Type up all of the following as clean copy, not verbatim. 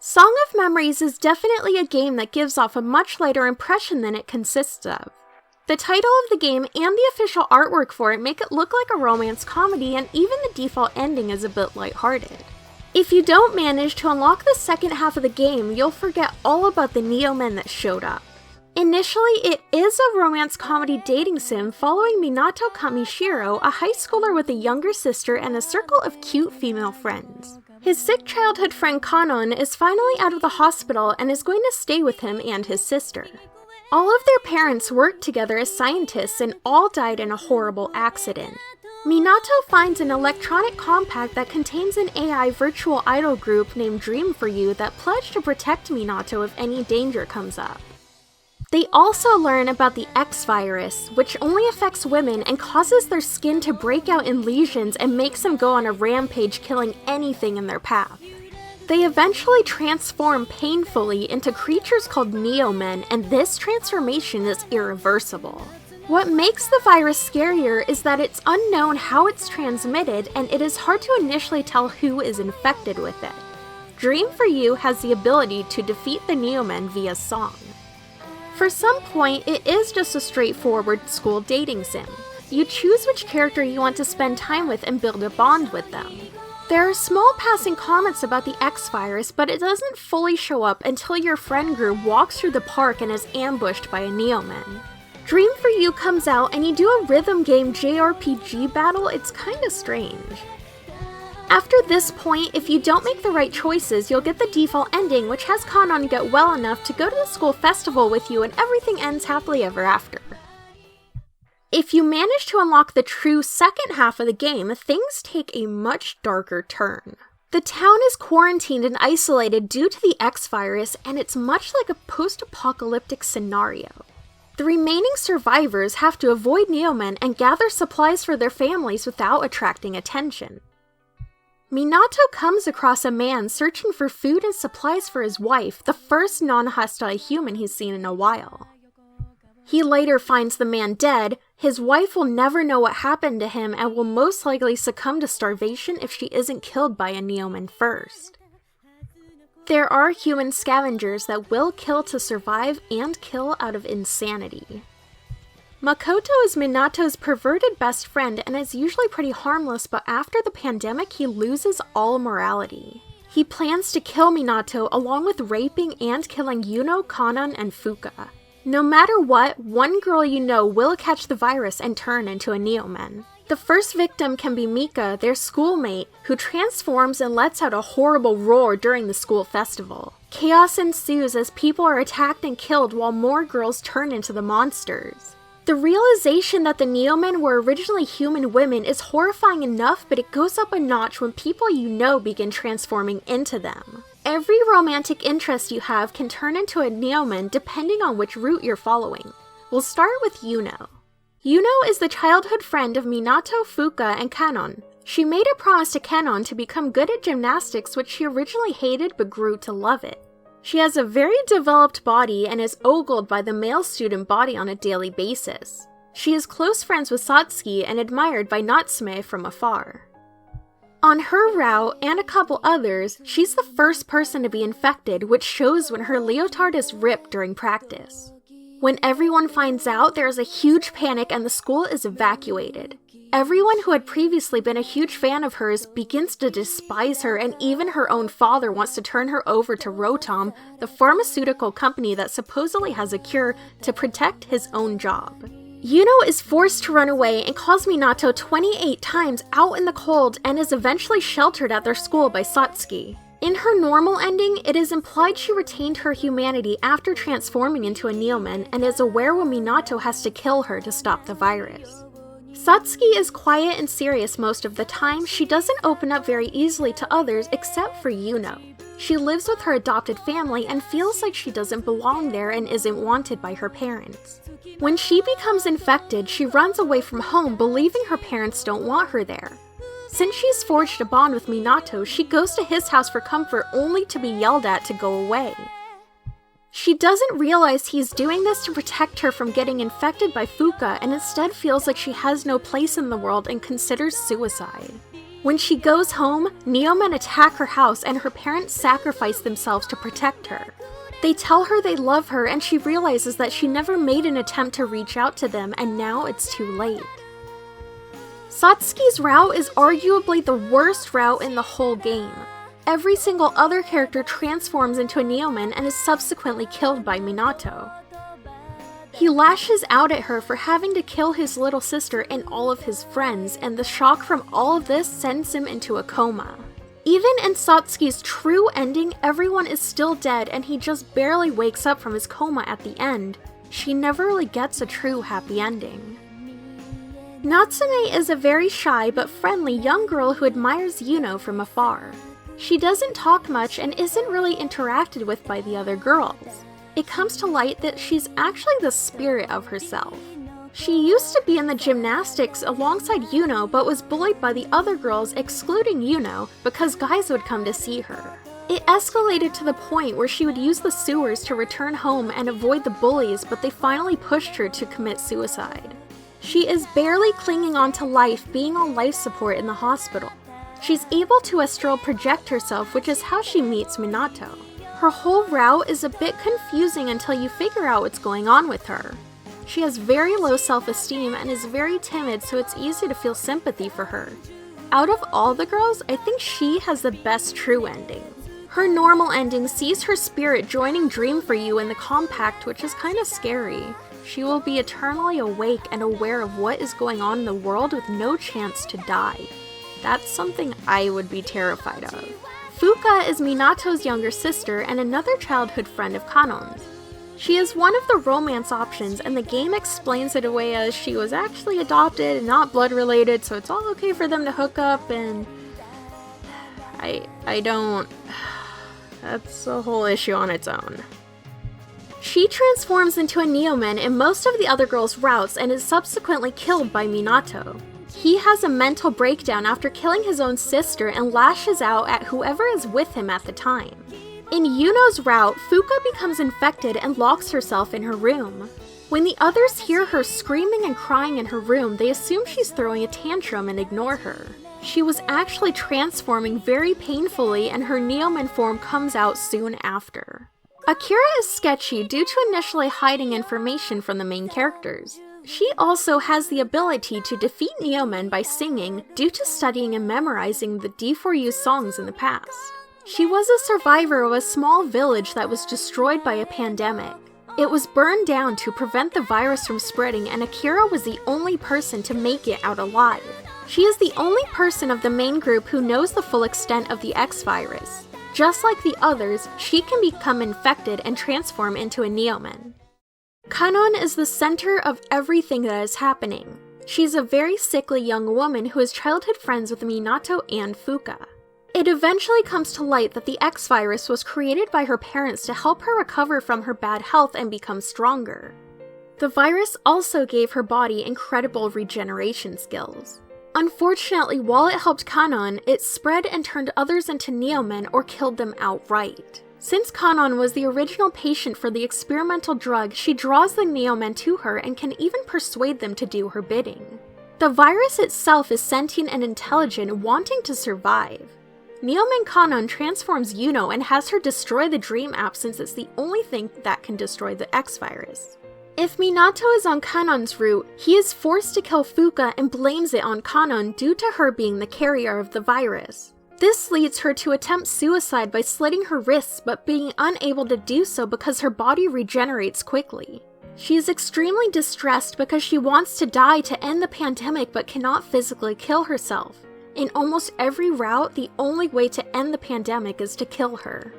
Song of Memories is definitely a game that gives off a much lighter impression than it consists of. The title of the game and the official artwork for it make it look like a romance comedy, and even the default ending is a bit lighthearted. If you don't manage to unlock the second half of the game, you'll forget all about the Neomen that showed up. Initially, it is a romance comedy dating sim following Minato Kamishiro, a high schooler with a younger sister and a circle of cute female friends. His sick childhood friend Kanon is finally out of the hospital and is going to stay with him and his sister. All of their parents worked together as scientists and all died in a horrible accident. Minato finds an electronic compact that contains an AI virtual idol group named Dream for You that pledge to protect Minato if any danger comes up. They also learn about the X virus, which only affects women and causes their skin to break out in lesions and makes them go on a rampage, killing anything in their path. They eventually transform painfully into creatures called Neomen, and this transformation is irreversible. What makes the virus scarier is that it's unknown how it's transmitted, and it is hard to initially tell who is infected with it. Dream for You has the ability to defeat the Neomen via song. For some point, it is just a straightforward school dating sim. You choose which character you want to spend time with and build a bond with them. There are small passing comments about the X virus, but it doesn't fully show up until your friend group walks through the park and is ambushed by a Neomen. Dream for You comes out and you do a rhythm game JRPG battle. It's kinda strange. After this point, if you don't make the right choices, you'll get the default ending, which has Kanon get well enough to go to the school festival with you and everything ends happily ever after. If you manage to unlock the true second half of the game, things take a much darker turn. The town is quarantined and isolated due to the X virus, and it's much like a post-apocalyptic scenario. The remaining survivors have to avoid Neomen and gather supplies for their families without attracting attention. Minato comes across a man searching for food and supplies for his wife, the first non-hostile human he's seen in a while. He later finds the man dead. His wife will never know what happened to him and will most likely succumb to starvation if she isn't killed by a Neomen first. There are human scavengers that will kill to survive and kill out of insanity. Makoto is Minato's perverted best friend and is usually pretty harmless, but after the pandemic he loses all morality. He plans to kill Minato along with raping and killing Yuno, Kanon, and Fuka. No matter what, one girl you know will catch the virus and turn into a Neomen. The first victim can be Mika, their schoolmate, who transforms and lets out a horrible roar during the school festival. Chaos ensues as people are attacked and killed while more girls turn into the monsters. The realization that the Neomen were originally human women is horrifying enough, but it goes up a notch when people you know begin transforming into them. Every romantic interest you have can turn into a Neomen depending on which route you're following. We'll start with Yuno. Yuno is the childhood friend of Minato, Fuka, and Kanon. She made a promise to Kanon to become good at gymnastics, which she originally hated but grew to love it. She has a very developed body and is ogled by the male student body on a daily basis. She is close friends with Satsuki and admired by Natsume from afar. On her route, and a couple others, she's the first person to be infected, which shows when her leotard is ripped during practice. When everyone finds out, there is a huge panic and the school is evacuated. Everyone who had previously been a huge fan of hers begins to despise her, and even her own father wants to turn her over to Rotom, the pharmaceutical company that supposedly has a cure, to protect his own job. Yuno is forced to run away and calls Minato 28 times out in the cold and is eventually sheltered at their school by Satsuki. In her normal ending, it is implied she retained her humanity after transforming into a Neomen and is aware when Minato has to kill her to stop the virus. Satsuki is quiet and serious most of the time. She doesn't open up very easily to others except for Yuno. She lives with her adopted family and feels like she doesn't belong there and isn't wanted by her parents. When she becomes infected, she runs away from home, believing her parents don't want her there. Since she's forged a bond with Minato, she goes to his house for comfort only to be yelled at to go away. She doesn't realize he's doing this to protect her from getting infected by Fuka and instead feels like she has no place in the world and considers suicide. When she goes home, Neomen attack her house and her parents sacrifice themselves to protect her. They tell her they love her and she realizes that she never made an attempt to reach out to them and now it's too late. Satsuki's route is arguably the worst route in the whole game. Every single other character transforms into a Neomen and is subsequently killed by Minato. He lashes out at her for having to kill his little sister and all of his friends, and the shock from all of this sends him into a coma. Even in Satsuki's true ending, everyone is still dead and he just barely wakes up from his coma at the end. She never really gets a true happy ending. Natsume is a very shy but friendly young girl who admires Yuno from afar. She doesn't talk much and isn't really interacted with by the other girls. It comes to light that she's actually the spirit of herself. She used to be in the gymnastics alongside Yuno but was bullied by the other girls, excluding Yuno, because guys would come to see her. It escalated to the point where she would use the sewers to return home and avoid the bullies, but they finally pushed her to commit suicide. She is barely clinging on to life, being on life support in the hospital. She's able to astral project herself, which is how she meets Minato. Her whole route is a bit confusing until you figure out what's going on with her. She has very low self-esteem and is very timid, so it's easy to feel sympathy for her. Out of all the girls, I think she has the best true ending. Her normal ending sees her spirit joining Dream for You in the compact, which is kinda scary. She will be eternally awake and aware of what is going on in the world with no chance to die. That's something I would be terrified of. Fuka is Minato's younger sister and another childhood friend of Kanon's. She is one of the romance options, and the game explains it away as she was actually adopted and not blood related, so it's all okay for them to hook up, and I don't... That's a whole issue on its own. She transforms into a Neomen in most of the other girls' routes and is subsequently killed by Minato. He has a mental breakdown after killing his own sister and lashes out at whoever is with him at the time. In Yuno's route, Fuka becomes infected and locks herself in her room. When the others hear her screaming and crying in her room, they assume she's throwing a tantrum and ignore her. She was actually transforming very painfully and her Neomen form comes out soon after. Akira is sketchy due to initially hiding information from the main characters. She also has the ability to defeat Neomen by singing due to studying and memorizing the D4U songs in the past. She was a survivor of a small village that was destroyed by a pandemic. It was burned down to prevent the virus from spreading, and Akira was the only person to make it out alive. She is the only person of the main group who knows the full extent of the X virus. Just like the others, she can become infected and transform into a Neomen. Kanon is the center of everything that is happening. She's a very sickly young woman who is childhood friends with Minato and Fuka. It eventually comes to light that the X virus was created by her parents to help her recover from her bad health and become stronger. The virus also gave her body incredible regeneration skills. Unfortunately, while it helped Kanon, it spread and turned others into Neomen or killed them outright. Since Kanon was the original patient for the experimental drug, she draws the Neomen to her and can even persuade them to do her bidding. The virus itself is sentient and intelligent, wanting to survive. Neomen Kanon transforms Yuno and has her destroy the Dream app since it's the only thing that can destroy the X virus. If Minato is on Kanon's route, he is forced to kill Fuka and blames it on Kanon due to her being the carrier of the virus. This leads her to attempt suicide by slitting her wrists but being unable to do so because her body regenerates quickly. She is extremely distressed because she wants to die to end the pandemic but cannot physically kill herself. In almost every route, the only way to end the pandemic is to kill her.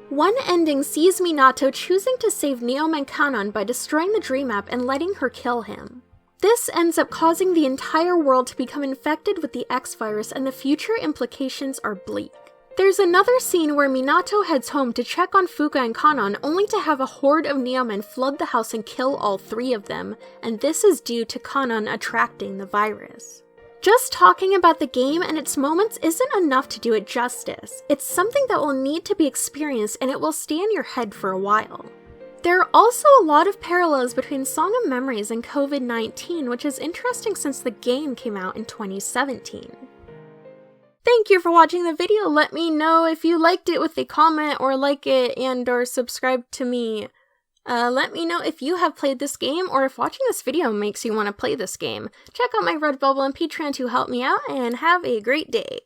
One ending sees Minato choosing to save Neomen Kanon by destroying the Dream app and letting her kill him. This ends up causing the entire world to become infected with the X virus, and the future implications are bleak. There's another scene where Minato heads home to check on Fuka and Kanon, only to have a horde of Neomen flood the house and kill all three of them, and this is due to Kanon attracting the virus. Just talking about the game and its moments isn't enough to do it justice. It's something that will need to be experienced, and it will stay in your head for a while. There are also a lot of parallels between Song of Memories and COVID-19, which is interesting since the game came out in 2017. Thank you for watching the video. Let me know if you liked it with a comment or like it and or subscribe to me. Let me know if you have played this game or if watching this video makes you want to play this game. Check out my Redbubble and Patreon to help me out, and have a great day.